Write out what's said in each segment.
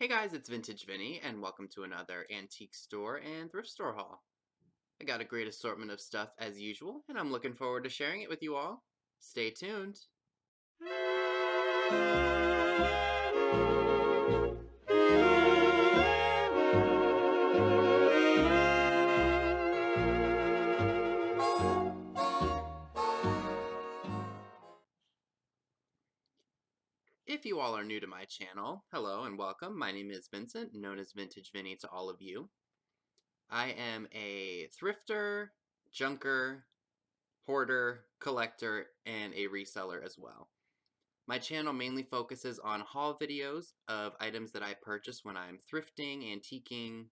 Hey guys, it's Vintage Vinny, and welcome to another antique store and thrift store haul. I got a great assortment of stuff as usual, and I'm looking forward to sharing it with you all. Stay tuned. If you all are new to my channel, hello and welcome. My name is Vincent, known as Vintage Vinny to all of you. I am a thrifter, junker, hoarder, collector, and a reseller as well. My channel mainly focuses on haul videos of items that I purchase when I'm thrifting, antiquing,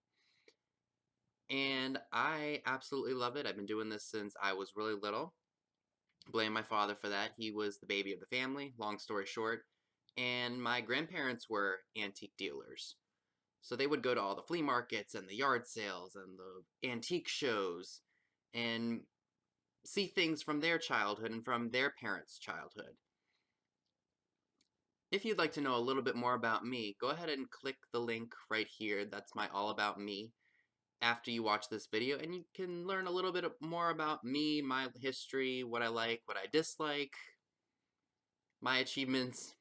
and I absolutely love it. I've been doing this since I was really little. Blame my father for that. He was the baby of the family, long story short, and my grandparents were antique dealers. So they would go to all the flea markets and the yard sales and the antique shows and see things from their childhood and from their parents' childhood. If you'd like to know a little bit more about me, go ahead and click the link right here. That's my All About Me after you watch this video, and you can learn a little bit more about me, my history, what I like, what I dislike, my achievements.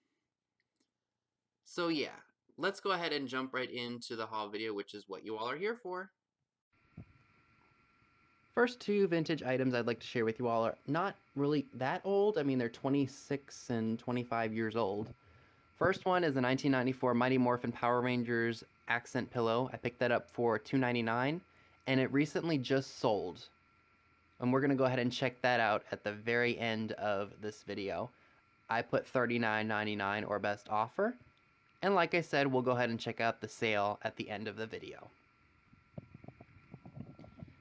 So yeah, let's go ahead and jump right into the haul video, which is what you all are here for. First two vintage items I'd like to share with you all are not really that old. I mean, they're 26 and 25 years old. First one is a 1994 Mighty Morphin Power Rangers accent pillow. I picked that up for $2.99, and it recently just sold. And we're going to go ahead and check that out at the very end of this video. I put $39.99 or best offer. And like I said, we'll go ahead and check out the sale at the end of the video.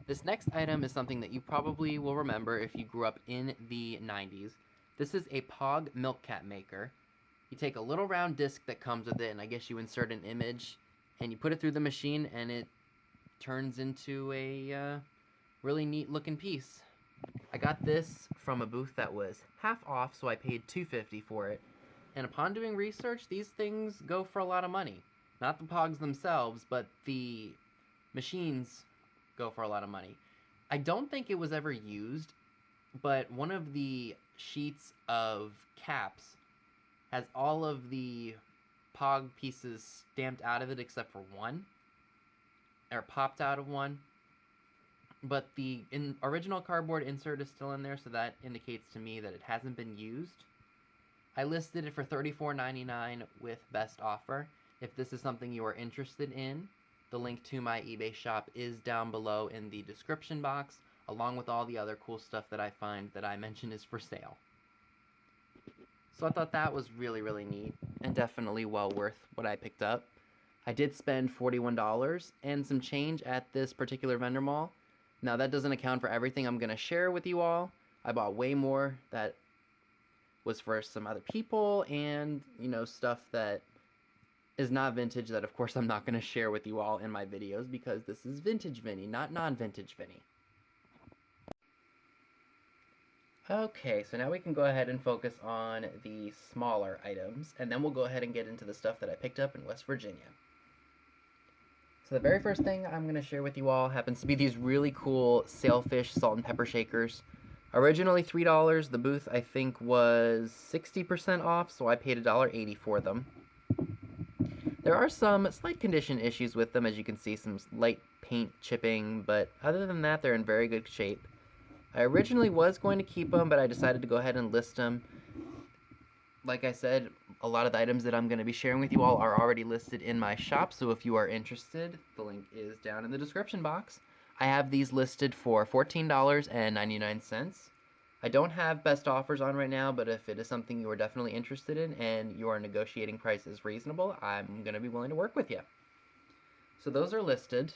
This next item is something that you probably will remember if you grew up in the 90s. This is a Pog milk cat maker. You take a little round disc that comes with it, and I guess you insert an image, and you put it through the machine, and it turns into a really neat looking piece. I got this from a booth that was half off, so I paid $2.50 for it. And upon doing research, these things go for a lot of money. Not the Pogs themselves, but the machines go for a lot of money. I don't think it was ever used, but one of the sheets of caps has all of the Pog pieces stamped out of it except for one, or popped out of one. But the original cardboard insert is still in there, so that indicates to me that it hasn't been used. I listed it for $34.99 with best offer. If this is something you are interested in, the link to my eBay shop is down below in the description box, along with all the other cool stuff that I find that I mention is for sale. So I thought that was really, really neat, and definitely well worth what I picked up. I did spend $41 and some change at this particular vendor mall. Now that doesn't account for everything I'm going to share with you all. I bought way more that was for some other people, and, you know, stuff that is not vintage that of course I'm not going to share with you all in my videos because this is Vintage Vinny, not non-vintage Vinny. Okay, so now we can go ahead and focus on the smaller items, and then we'll go ahead and get into the stuff that I picked up in West Virginia. So the very first thing I'm going to share with you all happens to be these really cool sailfish salt and pepper shakers. Originally $3, the booth I think was 60% off, so I paid $1.80 for them. There are some slight condition issues with them, as you can see, some light paint chipping, but other than that, they're in very good shape. I originally was going to keep them, but I decided to go ahead and list them. Like I said, a lot of the items that I'm going to be sharing with you all are already listed in my shop, so if you are interested, the link is down in the description box. I have these listed for $14.99. I don't have best offers on right now, but if it is something you are definitely interested in and your negotiating price is reasonable, I'm going to be willing to work with you. So those are listed.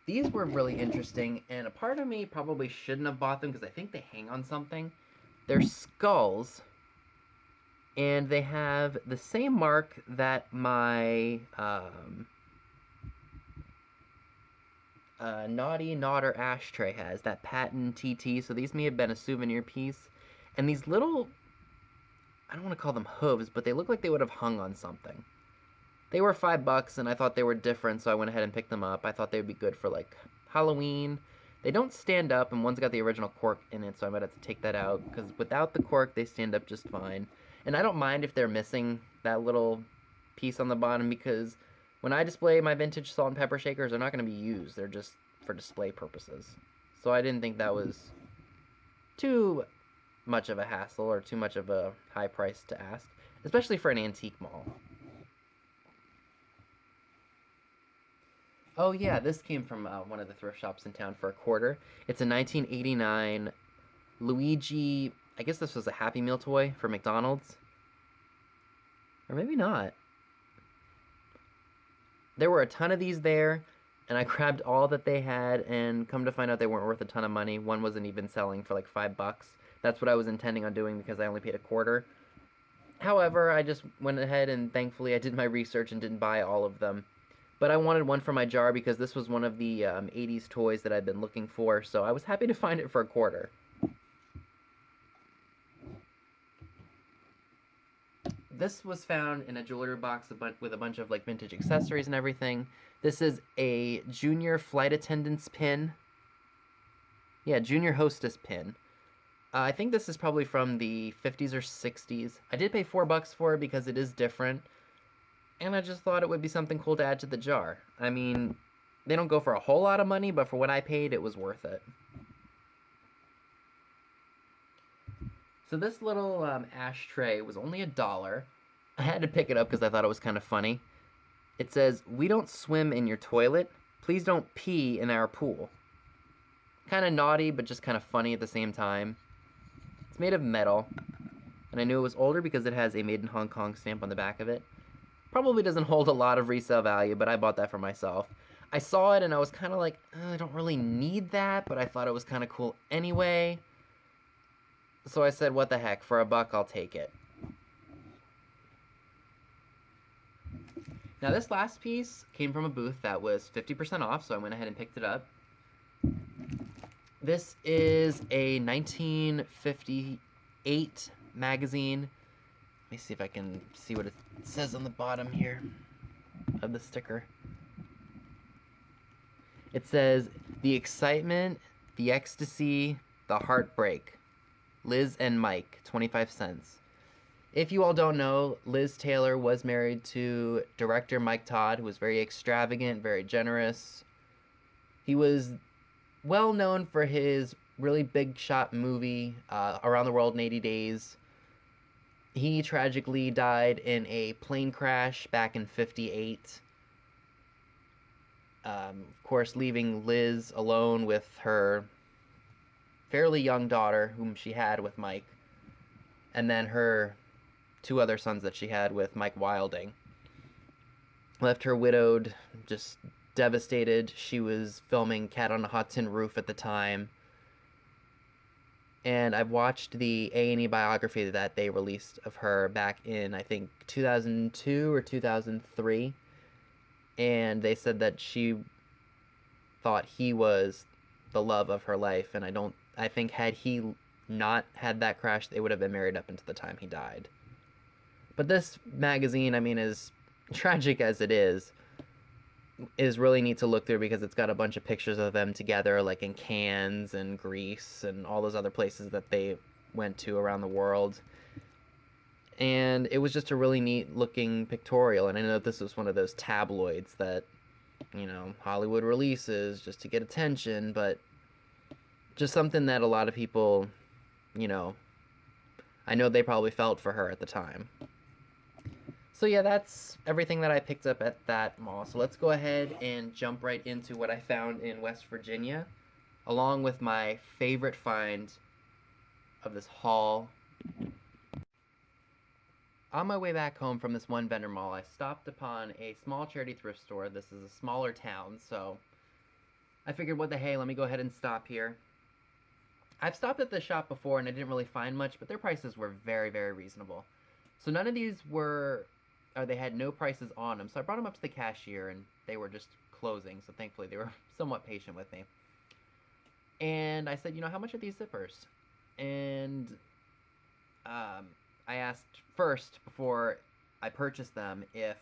These were really interesting, and a part of me probably shouldn't have bought them because I think they hang on something. They're skulls, and they have the same mark that my Naughty Nodder ashtray has, that patent TT, so these may have been a souvenir piece. And these little, I don't want to call them hooves, but they look like they would have hung on something. They were $5, and I thought they were different, so I went ahead and picked them up. I thought they would be good for, like, Halloween. They don't stand up, and one's got the original cork in it, so I might have to take that out, because without the cork, they stand up just fine. And I don't mind if they're missing that little piece on the bottom, because when I display my vintage salt and pepper shakers, they're not going to be used. They're just for display purposes. So I didn't think that was too much of a hassle or too much of a high price to ask, especially for an antique mall. Oh yeah, this came from one of the thrift shops in town for $0.25. It's a 1989 Luigi, I guess this was a Happy Meal toy for McDonald's. Or maybe not. There were a ton of these there, and I grabbed all that they had, and come to find out they weren't worth a ton of money. One wasn't even selling for like $5. That's what I was intending on doing because I only paid $0.25. However, I just went ahead and thankfully I did my research and didn't buy all of them. But I wanted one for my jar because this was one of the 80s toys that I'd been looking for, so I was happy to find it for $0.25. This was found in a jewelry box with a bunch of like vintage accessories and everything. This is a junior flight attendant's pin. Yeah, junior hostess pin. I think this is probably from the 50s or 60s. I did pay $4 for it because it is different. And I just thought it would be something cool to add to the jar. I mean, they don't go for a whole lot of money, but for what I paid, it was worth it. So this little ashtray was only $1. I had to pick it up because I thought it was kind of funny. It says, "We don't swim in your toilet. Please don't pee in our pool." Kind of naughty, but just kind of funny at the same time. It's made of metal, and I knew it was older because it has a Made in Hong Kong stamp on the back of it. Probably doesn't hold a lot of resale value, but I bought that for myself. I saw it and I was kind of like, I don't really need that, but I thought it was kind of cool anyway. So I said, what the heck, for $1, I'll take it. Now this last piece came from a booth that was 50% off, so I went ahead and picked it up. This is a 1958 magazine. Let me see if I can see what it says on the bottom here of the sticker. It says, "The excitement, the ecstasy, the heartbreak. Liz and Mike, 25 cents. If you all don't know, Liz Taylor was married to director Mike Todd, who was very extravagant, very generous. He was well known for his really big shot movie, Around the World in 80 Days. He tragically died in a plane crash back in '58. Of course, leaving Liz alone with her fairly young daughter, whom she had with Mike, and then her 2 other sons that she had with Mike Wilding. Left her widowed, just devastated. She was filming Cat on a Hot Tin Roof at the time. And I've watched the A&E biography that they released of her back in, I think, 2002 or 2003. And they said that she thought he was the love of her life. And I think had he not had that crash, they would have been married up until the time he died. But this magazine, I mean, as tragic as it is really neat to look through because it's got a bunch of pictures of them together, like in Cannes and Greece and all those other places that they went to around the world. And it was just a really neat looking pictorial. And I know this was one of those tabloids that, you know, Hollywood releases just to get attention, but just something that a lot of people, you know, I know they probably felt for her at the time. So yeah, that's everything that I picked up at that mall. So let's go ahead and jump right into what I found in West Virginia, along with my favorite find of this haul. On my way back home from this one vendor mall, I stopped upon a small charity thrift store. This is a smaller town, so I figured, what the hey, let me go ahead and stop here. I've stopped at this shop before and I didn't really find much, but their prices were very, very reasonable. So none of these they had no prices on them. So I brought them up to the cashier and they were just closing. So thankfully they were somewhat patient with me. And I said, how much are these zippers? And I asked first, before I purchased them, if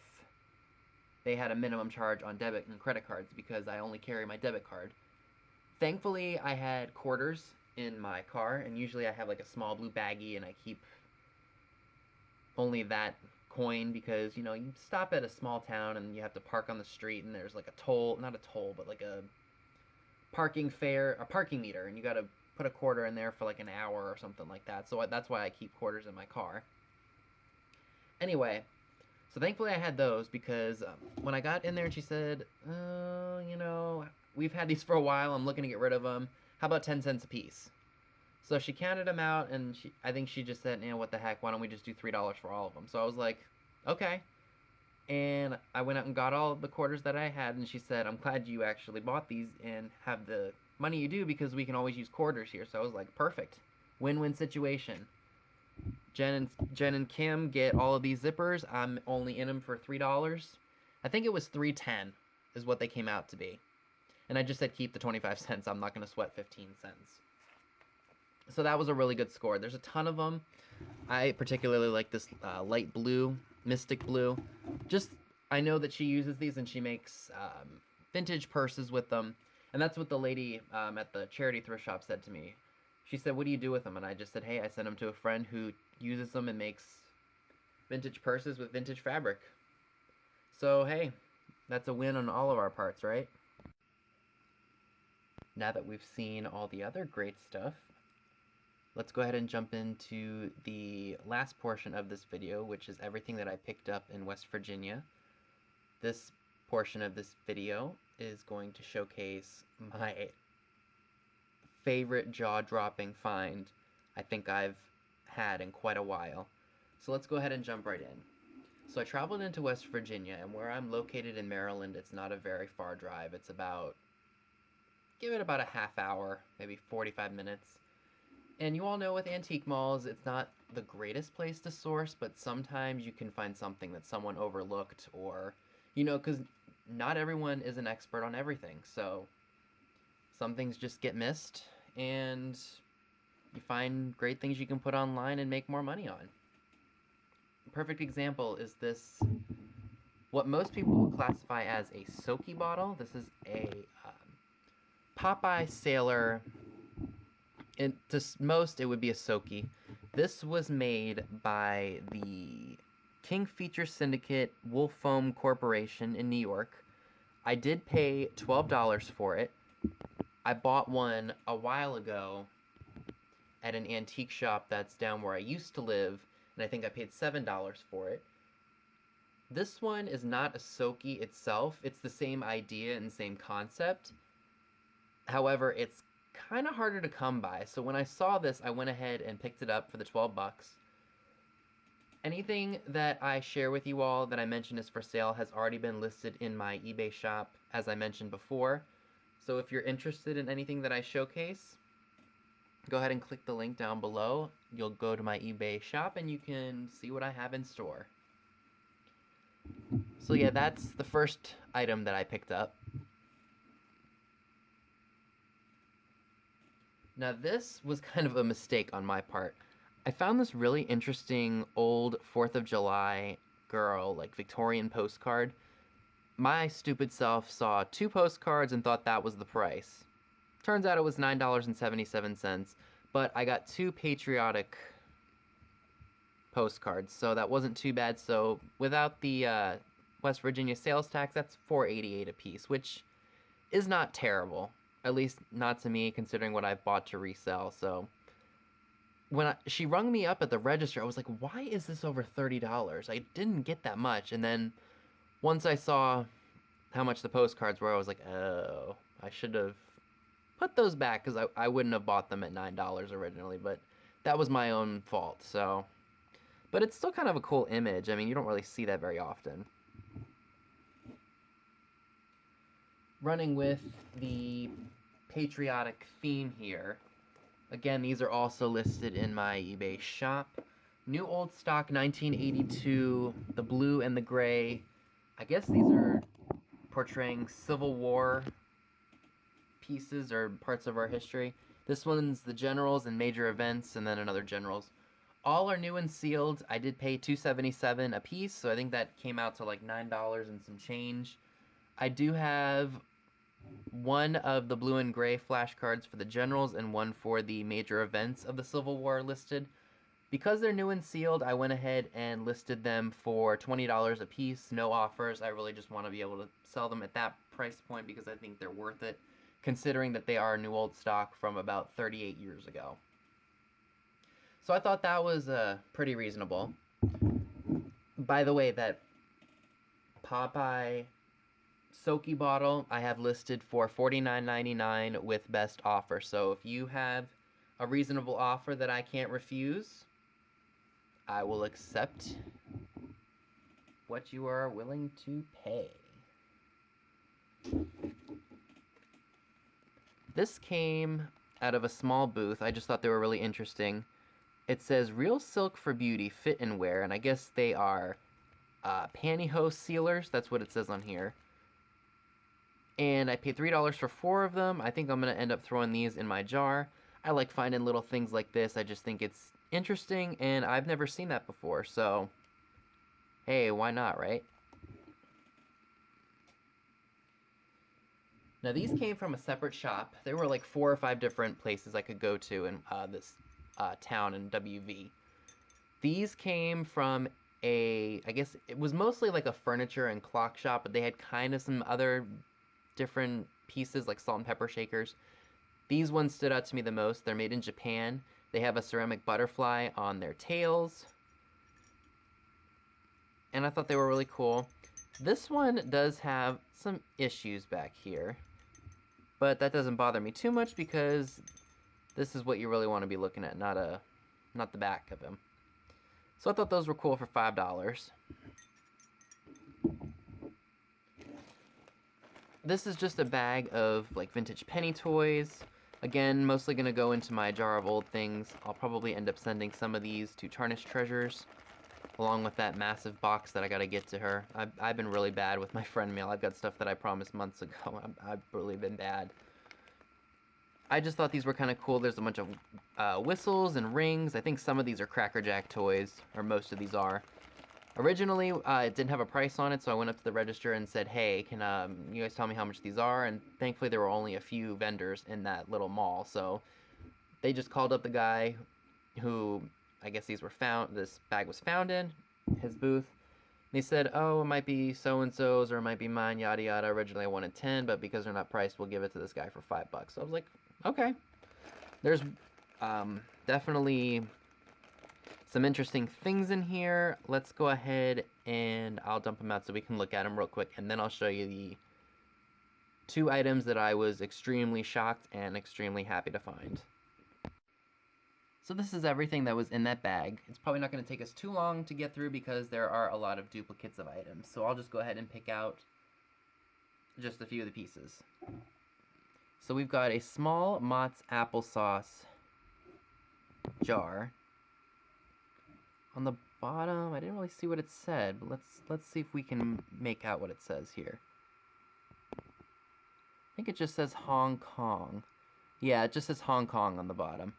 they had a minimum charge on debit and credit cards, because I only carry my debit card. Thankfully, I had quarters in my car, and usually I have like a small blue baggie, and I keep only that coin, because you stop at a small town and you have to park on the street, and there's like a toll, not a toll, but like a parking fare, a parking meter, and you got to put a quarter in there for like an hour or something like that. So that's why I keep quarters in my car. Anyway, so thankfully I had those, because when I got in there and she said, we've had these for a while, I'm looking to get rid of them. How about 10 cents a piece? So she counted them out, and I think she just said, what the heck, why don't we just do $3 for all of them? So I was like, okay. And I went out and got all of the quarters that I had, and she said, I'm glad you actually bought these and have the money you do, because we can always use quarters here. So I was like, perfect. Win-win situation. Jen and Kim get all of these zippers. I'm only in them for $3. I think it was $3.10 is what they came out to be. And I just said keep the 25 cents. I'm not going to sweat 15 cents. So that was a really good score. There's a ton of them. I particularly like this light blue, Mystic Blue. I know that she uses these, and she makes vintage purses with them. And that's what the lady at the charity thrift shop said to me. She said, what do you do with them? And I just said, hey, I sent them to a friend who uses them and makes vintage purses with vintage fabric. So, hey, that's a win on all of our parts, right? Now that we've seen all the other great stuff, let's go ahead and jump into the last portion of this video, which is everything that I picked up in West Virginia. This portion of this video is going to showcase my favorite jaw-dropping find I think I've had in quite a while. So let's go ahead and jump right in. So I traveled into West Virginia, and where I'm located in Maryland, it's not a very far drive. It's give it about a half hour, maybe 45 minutes. And you all know with antique malls, it's not the greatest place to source, but sometimes you can find something that someone overlooked, or, because not everyone is an expert on everything. So some things just get missed, and you find great things you can put online and make more money on. A perfect example is this, what most people would classify as a soaky bottle. This is a Popeye Sailor. To most, it would be a soaky. This was made by the Kingfisher Syndicate Wool Foam Corporation in New York. I did pay $12 for it. I bought one a while ago at an antique shop that's down where I used to live, and I think I paid $7 for it. This one is not a soaky itself. It's the same idea and same concept. However, it's kind of harder to come by. So when I saw this, I went ahead and picked it up for the 12 bucks. Anything that I share with you all that I mention is for sale has already been listed in my eBay shop, as I mentioned before. So if you're interested in anything that I showcase, go ahead and click the link down below. You'll go to my eBay shop and you can see what I have in store. So yeah, that's the first item that I picked up. Now this was kind of a mistake on my part. I found this really interesting old 4th of July girl, like Victorian postcard. My stupid self saw 2 postcards and thought that was the price. Turns out it was $9.77, but I got 2 patriotic postcards, so that wasn't too bad. So without the West Virginia sales tax, that's $4.88 a piece, which is not terrible. At least not to me, considering what I've bought to resell. So when she rung me up at the register, I was like, why is this over $30? I didn't get that much. And then once I saw how much the postcards were, I was like, oh, I should have put those back, because I wouldn't have bought them at $9 originally, but that was my own fault. So, but it's still kind of a cool image. I mean, you don't really see that very often. Running with the patriotic theme here, again, these are also listed in my eBay shop. New old stock 1982, the blue and the gray. I guess these are portraying Civil War pieces or parts of our history. This one's the generals and major events, and then another generals. All are new and sealed. I did pay $2.77 a piece, so I think that came out to like $9 and some change. I do have one of the blue and gray flashcards for the generals and one for the major events of the Civil War listed. Because they're new and sealed, I went ahead and listed them for $20 a piece, no offers. I really just want to be able to sell them at that price point because I think they're worth it, considering that they are new old stock from about 38 years ago. So I thought that was pretty reasonable. By the way, that Popeye Soaky bottle I have listed for $49.99 with best offer. So if you have a reasonable offer that I can't refuse, I will accept what you are willing to pay. This came out of a small booth. I just thought they were really interesting. It says Real Silk for Beauty Fit and Wear, and I guess they are pantyhose sealers. That's what it says on here. And I paid $3 for 4 of them. I think I'm going to end up throwing these in my jar. I like finding little things like this. I just think it's interesting, and I've never seen that before. So, hey, why not, right? Now, these came from a separate shop. There were like 4 or 5 different places I could go to in this town in WV. These came from I guess it was mostly like a furniture and clock shop, but they had kind of some other different pieces like salt and pepper shakers. These ones stood out to me the most. They're made in Japan. They have a ceramic butterfly on their tails, and I thought they were really cool. This one does have some issues back here, but that doesn't bother me too much because this is what you really want to be looking at, not the back of him. So I thought those were cool for $5. This is just a bag of like vintage penny toys. Again, mostly going to go into my jar of old things. I'll probably end up sending some of these to Tarnished Treasures, along with that massive box that I got to get to her. I've been really bad with my friend mail. I've got stuff that I promised months ago. I've really been bad. I just thought these were kind of cool. There's a bunch of whistles and rings. I think some of these are Cracker Jack toys, or most of these are. Originally, it didn't have a price on it, so I went up to the register and said, hey, can you guys tell me how much these are? And thankfully, there were only a few vendors in that little mall, so they just called up the guy who, I guess this bag was found in, his booth. And he said, oh, it might be so-and-so's, or it might be mine, yada yada. Originally, I wanted 10, but because they're not priced, we'll give it to this guy for $5. So I was like, okay. There's definitely some interesting things in here. Let's go ahead and I'll dump them out so we can look at them real quick, and then I'll show you the 2 items that I was extremely shocked and extremely happy to find. So this is everything that was in that bag. It's probably not going to take us too long to get through because there are a lot of duplicates of items. So I'll just go ahead and pick out just a few of the pieces. So we've got a small Mott's applesauce jar. On the bottom, I didn't really see what it said, but let's see if we can make out what it says here. I think it just says Hong Kong. Yeah, it just says Hong Kong on the bottom.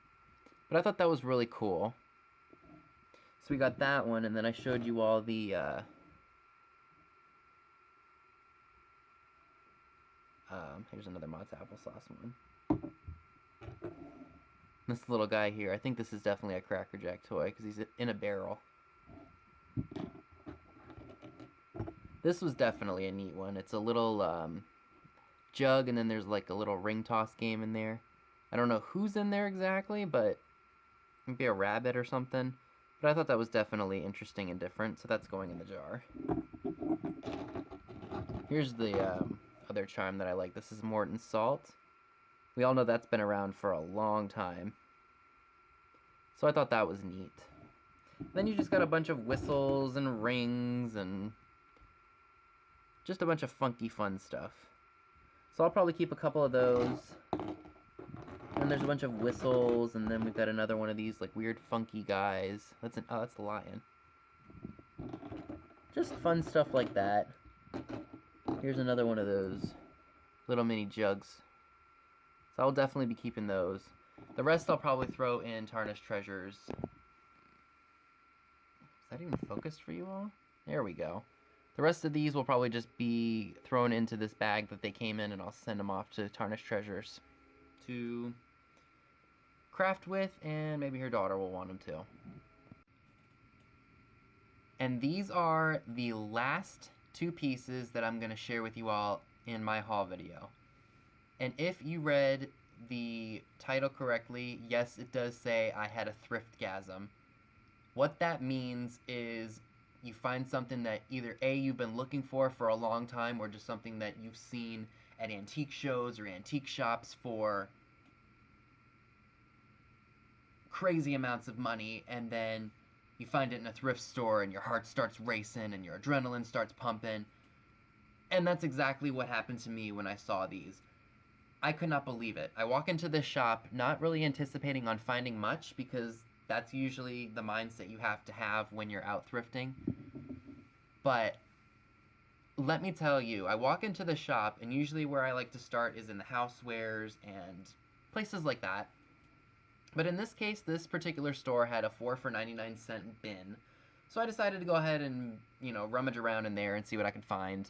But I thought that was really cool. So we got that one, and then I showed you all the here's another Mott's applesauce one. This little guy here, I think this is definitely a Cracker Jack toy because he's in a barrel. This was definitely a neat one. It's a little jug, and then there's like a little ring toss game in there. I don't know who's in there exactly, but maybe a rabbit or something. But I thought that was definitely interesting and different, so that's going in the jar. Here's the other charm that I like. This is Morton Salt. We all know that's been around for a long time. So I thought that was neat. Then you just got a bunch of whistles and rings and just a bunch of funky fun stuff. So I'll probably keep a couple of those. And there's a bunch of whistles, and then we've got another one of these like weird funky guys. That's the lion. Just fun stuff like that. Here's another one of those little mini jugs. So I'll definitely be keeping those. The rest I'll probably throw in Tarnished Treasures that even focused for you all? There we go. The rest of these will probably just be thrown into this bag that they came in, and I'll send them off to Tarnished Treasures to craft with, and maybe her daughter will want them too. And these are the last two pieces that I'm going to share with you all in my haul video. And if you read the title correctly, yes, it does say I had a Thriftgasm. What that means is you find something that either A, you've been looking for a long time, or just something that you've seen at antique shows or antique shops for crazy amounts of money, and then you find it in a thrift store and your heart starts racing and your adrenaline starts pumping. And that's exactly what happened to me when I saw these. I could not believe it. I walk into this shop not really anticipating on finding much, because that's usually the mindset you have to have when you're out thrifting. But let me tell you, I walk into the shop, and usually where I like to start is in the housewares and places like that. But in this case, this particular store had a 4 for 99-cent bin. So I decided to go ahead and, rummage around in there and see what I could find.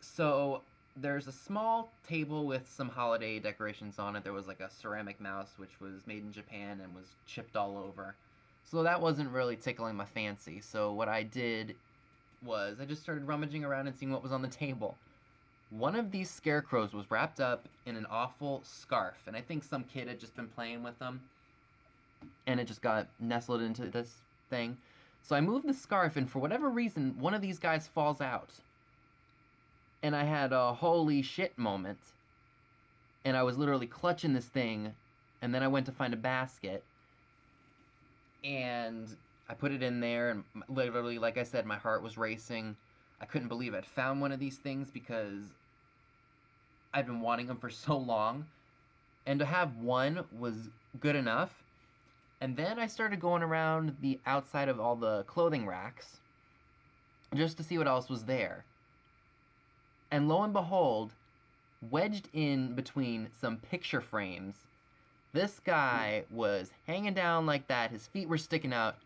So there's a small table with some holiday decorations on it. There was like a ceramic mouse, which was made in Japan and was chipped all over. So that wasn't really tickling my fancy. So what I did was I just started rummaging around and seeing what was on the table. One of these scarecrows was wrapped up in an awful scarf, and I think some kid had just been playing with them, and it just got nestled into this thing. So I moved the scarf, and for whatever reason, one of these guys falls out. And I had a holy shit moment, and I was literally clutching this thing, and then I went to find a basket, and I put it in there, and literally, like I said, my heart was racing. I couldn't believe I'd found one of these things, because I'd been wanting them for so long, and to have one was good enough. And then I started going around the outside of all the clothing racks just to see what else was there. And lo and behold, wedged in between some picture frames, this guy was hanging down like that, his feet were sticking out,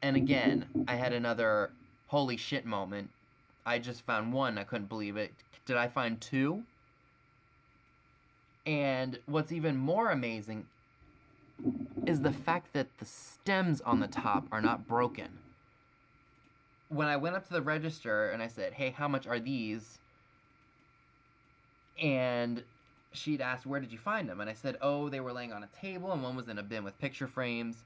and again, I had another holy shit moment. I just found one, I couldn't believe it. Did I find two? And what's even more amazing is the fact that the stems on the top are not broken. When I went up to the register and I said, hey, how much are these? And she'd asked, where did you find them? And I said, oh, they were laying on a table, and one was in a bin with picture frames.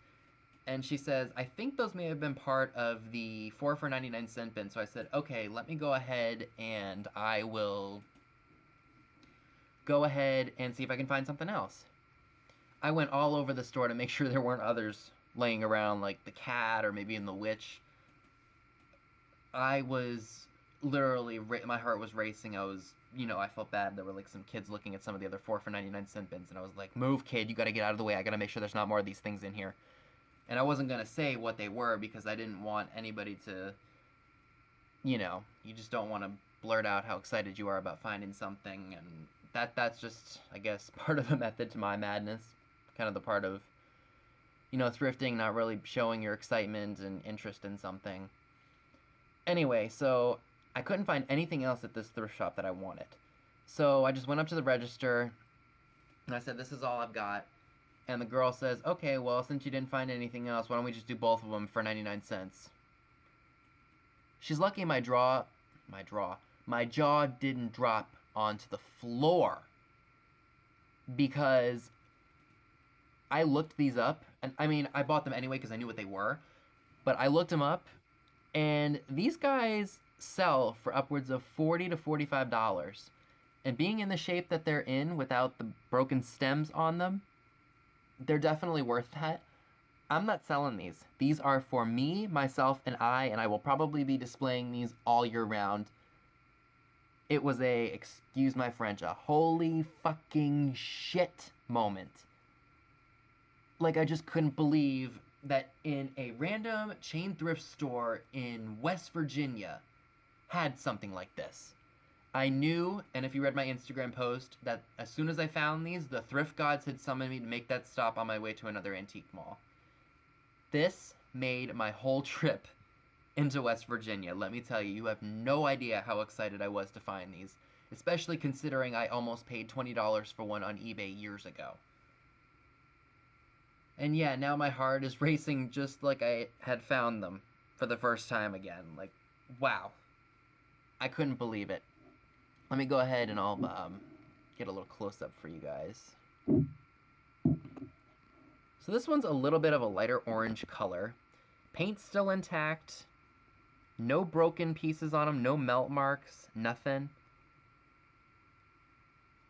And she says, I think those may have been part of the 4 for 99-cent bin. So I said, okay, let me go ahead and I will go ahead and see if I can find something else. I went all over the store to make sure there weren't others laying around, like the cat or maybe in the witch. I was literally, my heart was racing. I was, I felt bad. There were like some kids looking at some of the other 4 for 99-cent bins, and I was like, move, kid, you gotta get out of the way. I gotta make sure there's not more of these things in here. And I wasn't gonna say what they were, because I didn't want anybody to, you just don't want to blurt out how excited you are about finding something, and that's just, I guess, part of the method to my madness. Kind of the part of, thrifting, not really showing your excitement and interest in something. Anyway, so I couldn't find anything else at this thrift shop that I wanted. So I just went up to the register, and I said, this is all I've got. And the girl says, okay, well, since you didn't find anything else, why don't we just do both of them for 99 cents? She's lucky my jaw didn't drop onto the floor, because I looked these up, and I bought them anyway because I knew what they were, but I looked them up, and these guys sell for upwards of $40 to $45, and being in the shape that they're in without the broken stems on them, they're definitely worth that. I'm not selling these. These are for me, myself, and I will probably be displaying these all year round. It was excuse my French, a holy fucking shit moment. Like, I just couldn't believe that in a random chain thrift store in West Virginia had something like this. I knew, and if you read my Instagram post, that as soon as I found these, the thrift gods had summoned me to make that stop on my way to another antique mall. This made my whole trip into West Virginia. Let me tell you, you have no idea how excited I was to find these, especially considering I almost paid $20 for one on eBay years ago. And yeah, now my heart is racing just like I had found them for the first time again. Like, wow. I couldn't believe it. Let me go ahead and I'll get a little close-up for you guys. So this one's a little bit of a lighter orange color. Paint's still intact. No broken pieces on them, no melt marks, nothing.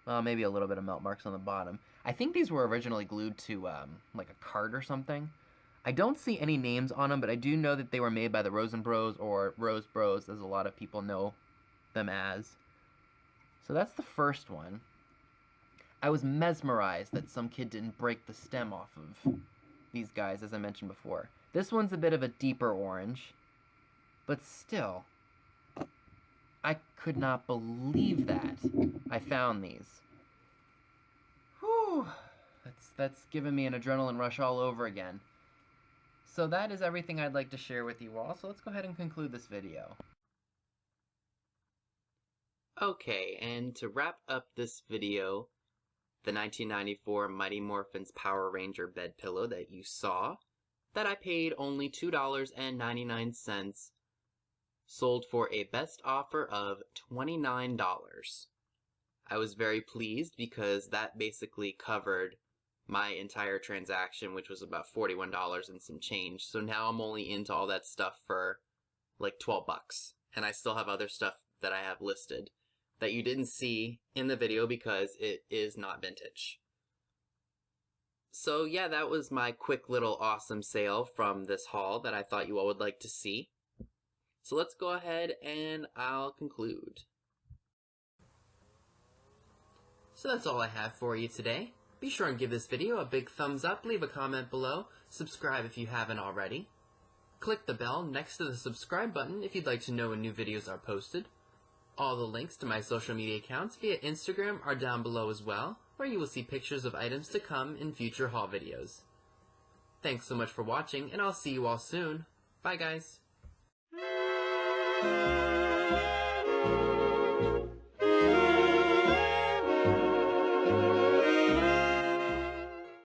Well, maybe a little bit of melt marks on the bottom. I think these were originally glued to like a card or something. I don't see any names on them, but I do know that they were made by the Rosen Bros or Rose Bros, as a lot of people know them as. So that's the first one. I was mesmerized that some kid didn't break the stem off of these guys, as I mentioned before. This one's a bit of a deeper orange, but still, I could not believe that I found these. Whew, that's given me an adrenaline rush all over again. So that is everything I'd like to share with you all, so let's go ahead and conclude this video. Okay, and to wrap up this video, the 1994 Mighty Morphin's Power Ranger bed pillow that you saw, that I paid only $2.99, sold for a best offer of $29. I was very pleased because that basically covered my entire transaction, which was about $41 and some change. So now I'm only into all that stuff for like 12 bucks. And I still have other stuff that I have listed that you didn't see in the video because it is not vintage. So yeah, that was my quick little awesome sale from this haul that I thought you all would like to see. So let's go ahead and I'll conclude. So that's all I have for you today. Be sure and give this video a big thumbs up, leave a comment below, subscribe if you haven't already. Click the bell next to the subscribe button if you'd like to know when new videos are posted. All the links to my social media accounts via Instagram are down below as well, where you will see pictures of items to come in future haul videos. Thanks so much for watching, and I'll see you all soon. Bye guys!